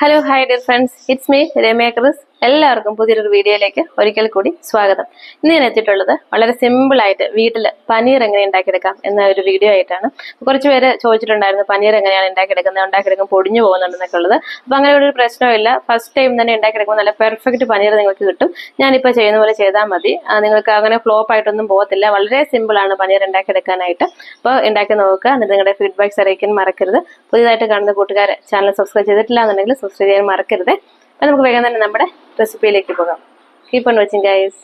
Hello hi dear friends, it's me Ramya Chris. എല്ലാവർക്കും പുതിയൊരു വീഡിയോയിലേക്ക് ഒരിക്കൽ കൂടി സ്വാഗതം. ഇന്ന് ഞാൻ എത്തിയിട്ടുള്ളത് വളരെ സിമ്പിൾ ആയിട്ട് വീട്ടിൽ പനീർ എങ്ങനെ ഉണ്ടാക്കിയെടുക്കാം എന്ന ഒരു വീഡിയോ ആയിട്ടാണ്. കുറച്ച് പേര് ചോദിച്ചിട്ടുണ്ടായിരുന്നു പനീർ എങ്ങനെയാണ് ഉണ്ടാക്കിയെടുക്കുമ്പോൾ പൊടിഞ്ഞു പോകുന്നുണ്ടെന്നൊക്കെ ഉള്ളത്. അപ്പോൾ അങ്ങനെ ഒരു പ്രശ്നമില്ല. ഫസ്റ്റ് ടൈം തന്നെ ഉണ്ടാക്കിയെടുക്കുമ്പോൾ നല്ല പെർഫെക്റ്റ് പനീർ നിങ്ങൾക്ക് കിട്ടും. ഞാനിപ്പോൾ ചെയ്യുന്ന പോലെ ചെയ്താൽ മതി. നിങ്ങൾക്ക് അങ്ങനെ ഫ്ലോപ്പ് ആയിട്ടൊന്നും പോകത്തില്ല. വളരെ സിമ്പിളാണ് പനീർ ഉണ്ടാക്കിയെടുക്കാനായിട്ട്. അപ്പോൾ ഉണ്ടാക്കി നോക്കുക. എന്നിട്ട് നിങ്ങളുടെ ഫീഡ്ബാക്ക്സ് അറിയിക്കാൻ മറക്കരുത്. പുതിയതായിട്ട് കാണുന്ന കൂട്ടുകാർ ചാനൽ സബ്സ്ക്രൈബ് ചെയ്തിട്ടില്ല എന്നുണ്ടെങ്കിൽ സബ്സ്ക്രൈബ് ചെയ്യാൻ മറക്കരുത്. അപ്പം നമുക്ക് വേഗം തന്നെ നമ്മുടെ റെസിപ്പിയിലേക്ക് പോകാം. Keep on watching guys.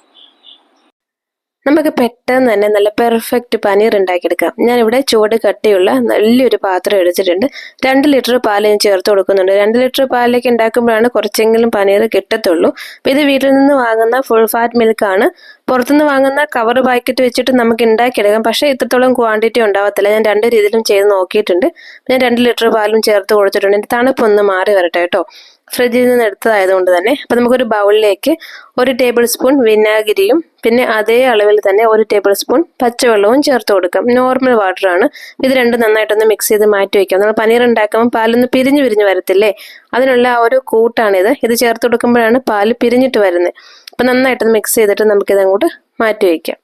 നമുക്ക് പെട്ടെന്ന് തന്നെ നല്ല പെർഫെക്റ്റ് പനീർ ഉണ്ടാക്കിയെടുക്കാം. ഞാനിവിടെ ചൂട് കട്ടിയുള്ള നല്ലൊരു പാത്രം എടുത്തിട്ടുണ്ട്. 2 ലിറ്റർ പാൽ ഞാൻ ചേർത്ത് കൊടുക്കുന്നുണ്ട്. 2 ലിറ്റർ പാലിലേക്ക് ഉണ്ടാക്കുമ്പോഴാണ് കുറച്ചെങ്കിലും പനീർ കിട്ടത്തുള്ളൂ. അപ്പം ഇത് വീട്ടിൽ നിന്ന് വാങ്ങുന്ന ഫുൾ ഫാറ്റ് മിൽക്കാണ്. പുറത്തുനിന്ന് വാങ്ങുന്ന കവർ പാക്കറ്റ് വെച്ചിട്ട് നമുക്ക് ഉണ്ടാക്കിയെടുക്കാം. പക്ഷേ ഇത്രത്തോളം ക്വാണ്ടിറ്റി ഉണ്ടാവത്തില്ല. ഞാൻ 2 രീതിയിലും ചെയ്ത് നോക്കിയിട്ടുണ്ട്. ഞാൻ 2 ലിറ്റർ പാലും ചേർത്ത് കൊടുത്തിട്ടുണ്ട്. എൻ്റെ തണുപ്പൊന്ന് മാറി വരട്ടെ കേട്ടോ, ഫ്രിഡ്ജിൽ നിന്ന് എടുത്തതായതുകൊണ്ട് തന്നെ. അപ്പം നമുക്കൊരു ബൗളിലേക്ക് 1 ടേബിൾ സ്പൂൺ വിനാഗിരിയും പിന്നെ അതേ അളവിൽ തന്നെ 1 ടേബിൾ സ്പൂൺ പച്ചവെള്ളവും ചേർത്ത് കൊടുക്കാം. നോർമൽ വാട്ടറാണ്. ഇത് രണ്ടും നന്നായിട്ടൊന്ന് മിക്സ് ചെയ്ത് മാറ്റി വയ്ക്കാം. നമ്മൾ പനീർ ഉണ്ടാക്കുമ്പോൾ പാലൊന്ന് പിരിഞ്ഞു വരത്തില്ലേ, അതിനുള്ള ആ ഒരു കൂട്ടാണിത്. ഇത് ചേർത്ത് കൊടുക്കുമ്പോഴാണ് പാല് പിരിഞ്ഞിട്ട് വരുന്നത്. അപ്പം നന്നായിട്ടൊന്ന് മിക്സ് ചെയ്തിട്ട് നമുക്കിത് അങ്ങോട്ട് മാറ്റി വയ്ക്കാം.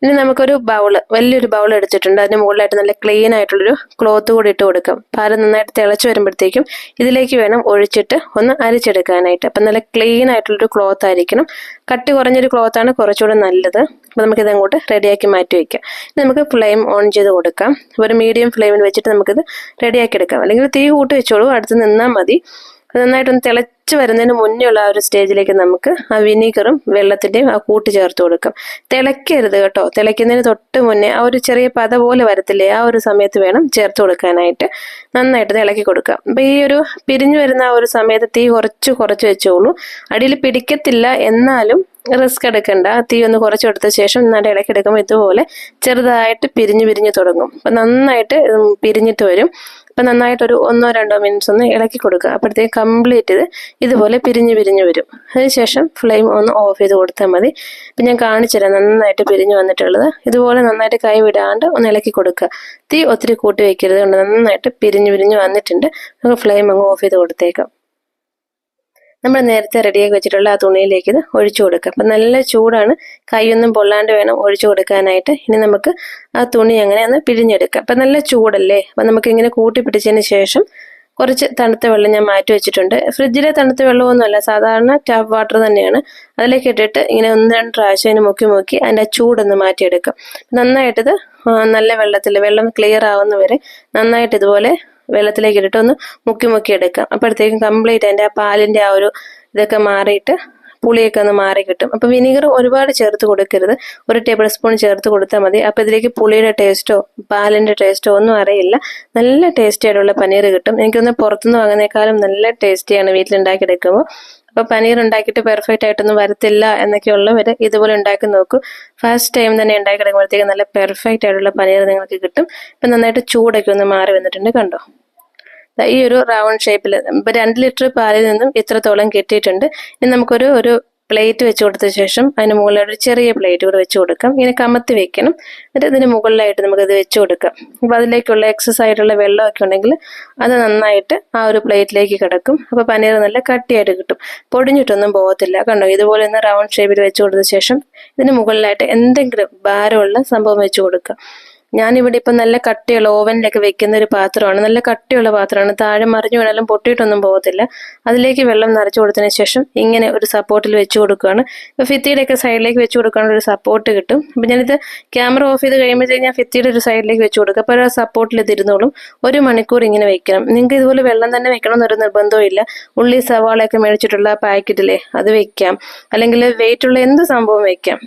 ഇനി നമുക്കൊരു വലിയൊരു ബൗൾ എടുത്തിട്ടുണ്ട്. അതിന് മുകളിലായിട്ട് നല്ല ക്ലീൻ ആയിട്ടുള്ളൊരു ക്ലോത്ത് കൂടി ഇട്ട് കൊടുക്കാം. പാല് നന്നായിട്ട് തിളച്ച് വരുമ്പോഴത്തേക്കും ഇതിലേക്ക് വേണം ഒഴിച്ചിട്ട് ഒന്ന് അരിച്ചെടുക്കാനായിട്ട്. അപ്പം നല്ല ക്ലീൻ ആയിട്ടുള്ളൊരു ക്ലോത്ത് ആയിരിക്കണം. കട്ടി കുറഞ്ഞൊരു ക്ലോത്താണ് കുറച്ചുകൂടെ നല്ലത്. അപ്പം നമുക്കിത് അങ്ങോട്ട് റെഡിയാക്കി മാറ്റി വയ്ക്കാം. ഇനി നമുക്ക് ഫ്ലെയിം ഓൺ ചെയ്ത് കൊടുക്കാം. ഒരു മീഡിയം ഫ്ലെയിമിൽ വെച്ചിട്ട് നമുക്കിത് റെഡിയാക്കി എടുക്കാം. അല്ലെങ്കിൽ തീ കൂട്ടി വെച്ചോളൂ, അടുത്ത് നിന്നാൽ മതി. നന്നായിട്ടൊന്ന് തിളച്ച് വരുന്നതിന് മുന്നേ ഉള്ള ആ ഒരു സ്റ്റേജിലേക്ക് നമുക്ക് ആ വിനീഗറും വെള്ളത്തിൻ്റെയും ആ കൂട്ട് ചേർത്ത് കൊടുക്കാം. തിളയ്ക്കരുത് കേട്ടോ. തിളയ്ക്കുന്നതിന് തൊട്ട് മുന്നേ ആ ഒരു ചെറിയ പത പോലെ വരത്തില്ലേ, ആ ഒരു സമയത്ത് വേണം ചേർത്ത് കൊടുക്കാനായിട്ട്. നന്നായിട്ട് ഇളക്കി കൊടുക്കാം. അപ്പം ഈ ഒരു പിരിഞ്ഞു വരുന്ന ആ ഒരു സമയത്ത് തീ കുറച്ച് വെച്ചോളൂ. അടിയിൽ പിടിക്കത്തില്ല, എന്നാലും റിസ്ക് എടുക്കണ്ട. തീ ഒന്ന് കുറച്ചെടുത്ത ശേഷം നന്നായിട്ട് ഇളക്കിയെടുക്കുമ്പോൾ ഇതുപോലെ ചെറുതായിട്ട് പിരിഞ്ഞു തുടങ്ങും. അപ്പം നന്നായിട്ട് പിരിഞ്ഞിട്ട് വരും. അപ്പം നന്നായിട്ടൊരു 1-2 മിനിറ്റ്സ് ഒന്ന് ഇളക്കി കൊടുക്കുക. അപ്പോഴത്തേക്ക് കംപ്ലീറ്റ് ഇതുപോലെ പിരിഞ്ഞു വരും. അതിനുശേഷം ഫ്ലെയിം ഒന്ന് ഓഫ് ചെയ്ത് കൊടുത്താൽ മതി. ഇപ്പം ഞാൻ കാണിച്ചുതരാം നന്നായിട്ട് പിരിഞ്ഞു വന്നിട്ടുള്ളത്. ഇതുപോലെ നന്നായിട്ട് കൈ വിടാണ്ട് ഒന്ന് ഇളക്കി കൊടുക്കുക. തീ ഒത്തിരി കൂട്ടി വയ്ക്കരുത്. കൊണ്ട് നന്നായിട്ട് പിരിഞ്ഞു വന്നിട്ടുണ്ട്. നമുക്ക് ഫ്ലെയിം അങ്ങ് ഓഫ് ചെയ്ത് കൊടുത്തേക്കാം. നമ്മൾ നേരത്തെ റെഡിയാക്കി വെച്ചിട്ടുള്ള ആ തുണിയിലേക്ക് ഇത് ഒഴിച്ചു കൊടുക്കുക. അപ്പം നല്ല ചൂടാണ്, കൈയൊന്നും പൊള്ളാണ്ട് വേണം ഒഴിച്ചു കൊടുക്കാനായിട്ട്. ഇനി നമുക്ക് ആ തുണി അങ്ങനെ ഒന്ന് പിഴിഞ്ഞെടുക്കാം. അപ്പം നല്ല ചൂടല്ലേ, അപ്പം നമുക്ക് ഇങ്ങനെ കൂട്ടി പിടിച്ചതിന് ശേഷം കുറച്ച് തണുത്ത വെള്ളം ഞാൻ മാറ്റി വെച്ചിട്ടുണ്ട്. ഫ്രിഡ്ജിലെ തണുത്ത വെള്ളമൊന്നുമല്ല, സാധാരണ ടാപ്പ് വാട്ടർ തന്നെയാണ്. അതിലേക്ക് ഇട്ടിട്ട് ഇങ്ങനെ 1-2 പ്രാവശ്യം അതിന് മുക്കി അതിൻ്റെ ചൂടൊന്ന് മാറ്റിയെടുക്കാം. നന്നായിട്ടിത് നല്ല വെള്ളം ക്ലിയർ ആവുന്നവരെ നന്നായിട്ട് ഇതുപോലെ വെള്ളത്തിലേക്ക് ഇട്ടിട്ട് ഒന്ന് മുക്കി എടുക്കാം. അപ്പോഴത്തേക്കും കംപ്ലീറ്റ് അതിൻ്റെ ആ പാലിൻ്റെ ആ ഒരു ഇതൊക്കെ മാറിയിട്ട് പുളിയൊക്കെ ഒന്ന് മാറി കിട്ടും. അപ്പം വിനീഗർ ഒരുപാട് ചേർത്ത് കൊടുക്കരുത്. 1 ടേബിൾ സ്പൂൺ ചേർത്ത് കൊടുത്താൽ മതി. അപ്പം ഇതിലേക്ക് പുളിയുടെ ടേസ്റ്റോ പാലിൻ്റെ ടേസ്റ്റോ ഒന്നും അറിയില്ല. നല്ല ടേസ്റ്റി ആയിട്ടുള്ള പനീർ കിട്ടും. എനിക്കൊന്ന് പുറത്തുനിന്ന് വാങ്ങുന്നേക്കാളും നല്ല ടേസ്റ്റിയാണ് വീട്ടിലുണ്ടാക്കിയെടുക്കുമ്പോൾ. അപ്പോൾ പനീർ ഉണ്ടാക്കിയിട്ട് പെർഫെക്റ്റ് ആയിട്ടൊന്നും വരത്തില്ല എന്നൊക്കെയുള്ളവർ ഇതുപോലെ ഉണ്ടാക്കി നോക്കൂ. ഫസ്റ്റ് ടൈം തന്നെ ഉണ്ടാക്കിയെടുക്കുമ്പോഴത്തേക്ക് നല്ല പെർഫെക്റ്റ് ആയിട്ടുള്ള പനീർ നിങ്ങൾക്ക് കിട്ടും. ഇപ്പം നന്നായിട്ട് ചൂടൊക്കെ ഒന്ന് മാറി വന്നിട്ടുണ്ട്, കണ്ടോ. ഈ ഒരു റൗണ്ട് ഷേപ്പിൽ ഇപ്പം 2 ലിറ്റർ പാലിൽ നിന്നും ഇത്രത്തോളം കിട്ടിയിട്ടുണ്ട്. ഇനി നമുക്കൊരു പ്ലേറ്റ് വെച്ച് കൊടുത്ത ശേഷം അതിന് മുകളിൽ ഒരു ചെറിയ പ്ലേറ്റ് കൂടെ വെച്ച് കൊടുക്കാം. ഇങ്ങനെ കമത്തി വെക്കണം. എന്നിട്ട് ഇതിന് മുകളിലായിട്ട് നമുക്കത് വെച്ച് കൊടുക്കാം. അപ്പോൾ അതിലേക്കുള്ള എക്സസ് ആയിട്ടുള്ള വെള്ളമൊക്കെ ഉണ്ടെങ്കിൽ അത് നന്നായിട്ട് ആ ഒരു പ്ലേറ്റിലേക്ക് കിടക്കും. അപ്പോൾ പനീർ നല്ല കട്ടിയായിട്ട് കിട്ടും, പൊടിഞ്ഞിട്ടൊന്നും പോകത്തില്ല. കണ്ടോ, ഇതുപോലെ ഒന്ന് റൗണ്ട് ഷേപ്പിൽ വെച്ച് കൊടുത്ത ശേഷം ഇതിന് മുകളിലായിട്ട് എന്തെങ്കിലും ഭാരമുള്ള സംഭവം വെച്ച് കൊടുക്കാം. ഞാനിവിടെ ഇപ്പം നല്ല കട്ടിയുള്ള ഓവനിലൊക്കെ വെക്കുന്ന ഒരു പാത്രമാണ്. നല്ല കട്ടിയുള്ള പാത്രമാണ്. താഴെ മറിഞ്ഞു വീണാലും പൊട്ടിയിട്ടൊന്നും പോകത്തില്ല. അതിലേക്ക് വെള്ളം നിറച്ചു കൊടുത്തതിന് ശേഷം ഇങ്ങനെ ഒരു സപ്പോർട്ടിൽ വെച്ച് കൊടുക്കുകയാണ്. ഇപ്പോൾ ഫിത്തിയുടെയൊക്കെ സൈഡിലേക്ക് വെച്ച് കൊടുക്കുകയാണെങ്കിൽ ഒരു സപ്പോർട്ട് കിട്ടും. അപ്പം ഞാനിത് ക്യാമറ ഓഫ് ചെയ്ത് കഴിയുമ്പോഴത്തേക്ക് ഞാൻ ഫിത്തിയുടെ ഒരു സൈഡിലേക്ക് വെച്ച് കൊടുക്കുക. അപ്പോൾ ആ സപ്പോർട്ടിൽ ഇത് ഇരുന്നോളും. 1 മണിക്കൂർ ഇങ്ങനെ വെക്കണം. നിങ്ങൾക്ക് ഇതുപോലെ വെള്ളം തന്നെ വെക്കണം എന്നൊരു നിർബന്ധവും ഇല്ല. ഉള്ളി സവാളയൊക്കെ മേടിച്ചിട്ടുള്ള പാക്കറ്റില്ലേ അത് വെക്കാം, അല്ലെങ്കിൽ വെയിറ്റുള്ള എന്ത് സംഭവം വെക്കാം.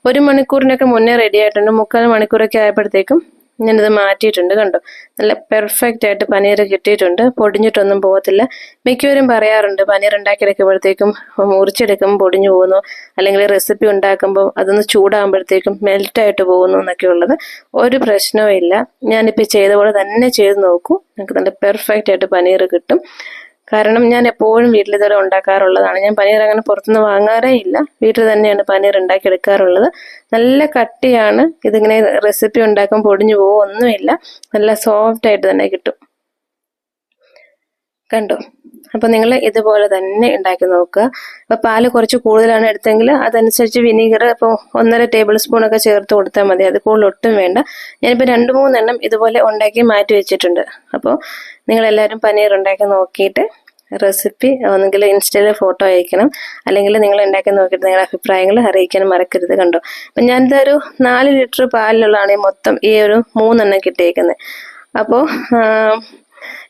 ഒരു മണിക്കൂറിനൊക്കെ മുന്നേ റെഡി ആയിട്ടുണ്ട്. 3/4 മണിക്കൂറൊക്കെ ആയപ്പോഴത്തേക്കും ഞാനിത് മാറ്റിയിട്ടുണ്ട്. കണ്ടോ, നല്ല പെർഫെക്റ്റ് ആയിട്ട് പനീർ കിട്ടിയിട്ടുണ്ട്. പൊടിഞ്ഞിട്ടൊന്നും പോകത്തില്ല. മിക്കവരും പറയാറുണ്ട് പനീർ ഉണ്ടാക്കിയെടുക്കുമ്പോഴത്തേക്കും മുറിച്ചെടുക്കുമ്പോൾ പൊടിഞ്ഞു പോകുന്നു, അല്ലെങ്കിൽ റെസിപ്പി ഉണ്ടാക്കുമ്പോൾ അതൊന്ന് ചൂടാകുമ്പോഴത്തേക്കും മെൽറ്റായിട്ട് പോകുന്നു എന്നൊക്കെ ഉള്ളത്. ഒരു പ്രശ്നവും ഇല്ല. ഞാനിപ്പോൾ ചെയ്ത പോലെ തന്നെ ചെയ്ത് നോക്കൂ, നിങ്ങൾക്ക് നല്ല പെർഫെക്റ്റ് ആയിട്ട് പനീർ കിട്ടും. കാരണം ഞാൻ എപ്പോഴും വീട്ടിൽ ഇതുവരെ ഉണ്ടാക്കാറുള്ളതാണ്. ഞാൻ പനീർ അങ്ങനെ പുറത്തുനിന്ന് വാങ്ങാറേ ഇല്ല. വീട്ടിൽ തന്നെയാണ് പനീർ ഉണ്ടാക്കിയെടുക്കാറുള്ളത്. നല്ല കട്ടിയാണ്. ഇതിങ്ങനെ റെസിപ്പി ഉണ്ടാക്കാൻ പൊടിഞ്ഞു പോകും ഒന്നുമില്ല. നല്ല സോഫ്റ്റ് ആയിട്ട് തന്നെ കിട്ടും. കണ്ടോ, അപ്പോൾ നിങ്ങൾ ഇതുപോലെ തന്നെ ഉണ്ടാക്കി നോക്കുക. അപ്പോൾ പാല് കുറച്ച് കൂടുതലാണ് എടുത്തെങ്കിൽ അതനുസരിച്ച് വിനീഗർ ഇപ്പോൾ 1.5 ടേബിൾ സ്പൂണൊക്കെ ചേർത്ത് കൊടുത്താൽ മതി. അത് കൂടുതൽ ഒട്ടും വേണ്ട. ഞാനിപ്പോൾ 2-3 എണ്ണം ഇതുപോലെ ഉണ്ടാക്കി മാറ്റി വെച്ചിട്ടുണ്ട്. അപ്പോൾ നിങ്ങളെല്ലാവരും പനീർ ഉണ്ടാക്കി നോക്കിയിട്ട് റെസിപ്പി ഒന്നെങ്കിൽ ഇൻസ്റ്റയിൽ ഫോട്ടോ അയക്കണം, അല്ലെങ്കിൽ നിങ്ങൾ ഉണ്ടാക്കി നോക്കിയിട്ട് നിങ്ങളുടെ അഭിപ്രായങ്ങൾ അറിയിക്കാനും മറക്കരുത്. കണ്ടോ, അപ്പം ഞാനിതൊരു 4 ലിറ്റർ പാലിലുള്ളതാണ് മൊത്തം ഈ ഒരു 3 എണ്ണം കിട്ടിയേക്കുന്നത്. അപ്പോൾ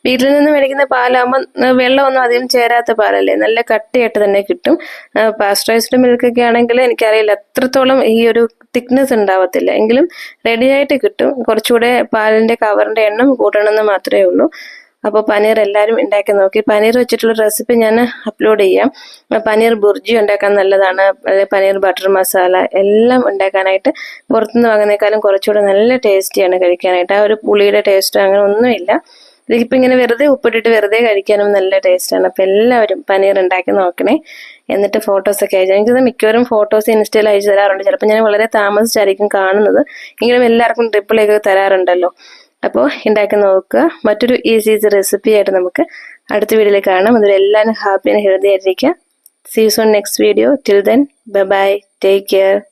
വീട്ടിൽ നിന്ന് മേടിക്കുന്ന പാലാകുമ്പോൾ വെള്ളമൊന്നും അധികം ചേരാത്ത പാലല്ലേ, നല്ല കട്ടിയായിട്ട് തന്നെ കിട്ടും. പാസ്ചറൈസ്ഡ് മിൽക്കൊക്കെ ആണെങ്കിൽ എനിക്കറിയില്ല എത്രത്തോളം ഈ ഒരു തിക്നെസ് ഉണ്ടാവത്തില്ല, എങ്കിലും റെഡിയായിട്ട് കിട്ടും. കുറച്ചുകൂടെ പാലിൻ്റെ കവറിൻ്റെ എണ്ണം കൂട്ടണമെന്ന് മാത്രമേ ഉള്ളൂ. അപ്പോൾ പനീർ എല്ലാവരും ഉണ്ടാക്കി നോക്കി. പനീർ വെച്ചിട്ടുള്ള റെസിപ്പി ഞാൻ അപ്ലോഡ് ചെയ്യാം. പനീർ ബുർജി ഉണ്ടാക്കാൻ നല്ലതാണ്, പനീർ ബട്ടർ മസാല എല്ലാം ഉണ്ടാക്കാനായിട്ട് പുറത്തുനിന്ന് വാങ്ങുന്നേക്കാളും കുറച്ചുകൂടെ നല്ല ടേസ്റ്റിയാണ് കഴിക്കാനായിട്ട്. ആ ഒരു പുളിയുടെ ടേസ്റ്റ് അങ്ങനെ ഒന്നുമില്ല. ഇതിപ്പോൾ ഇങ്ങനെ വെറുതെ ഉപ്പിട്ടിട്ട് വെറുതെ കഴിക്കാനും നല്ല ടേസ്റ്റാണ്. അപ്പോൾ എല്ലാവരും പനീർ ഉണ്ടാക്കി നോക്കണേ. എന്നിട്ട് ഫോട്ടോസൊക്കെ അയച്ചു. എനിക്കത് മിക്കവരും ഫോട്ടോസ് ഇൻസ്റ്റയിൽ അയച്ചു തരാറുണ്ട്. ചിലപ്പോൾ ഞാൻ വളരെ താമസിച്ചായിരിക്കും കാണുന്നത്, എങ്കിലും എല്ലാവർക്കും റിപ്ലൈ തരാറുണ്ടല്ലോ. അപ്പോൾ ഉണ്ടാക്കി നോക്കുക. മറ്റൊരു ഈസി റെസിപ്പി ആയിട്ട് നമുക്ക് അടുത്ത വീഡിയോയിൽ കാണാം. അതിൽ എല്ലാവരും ഹാപ്പി ആൻഡ് ഹെൽത്തി ആയിട്ടിരിക്കുക. See you soon next video. Till then, bye bye. Take care.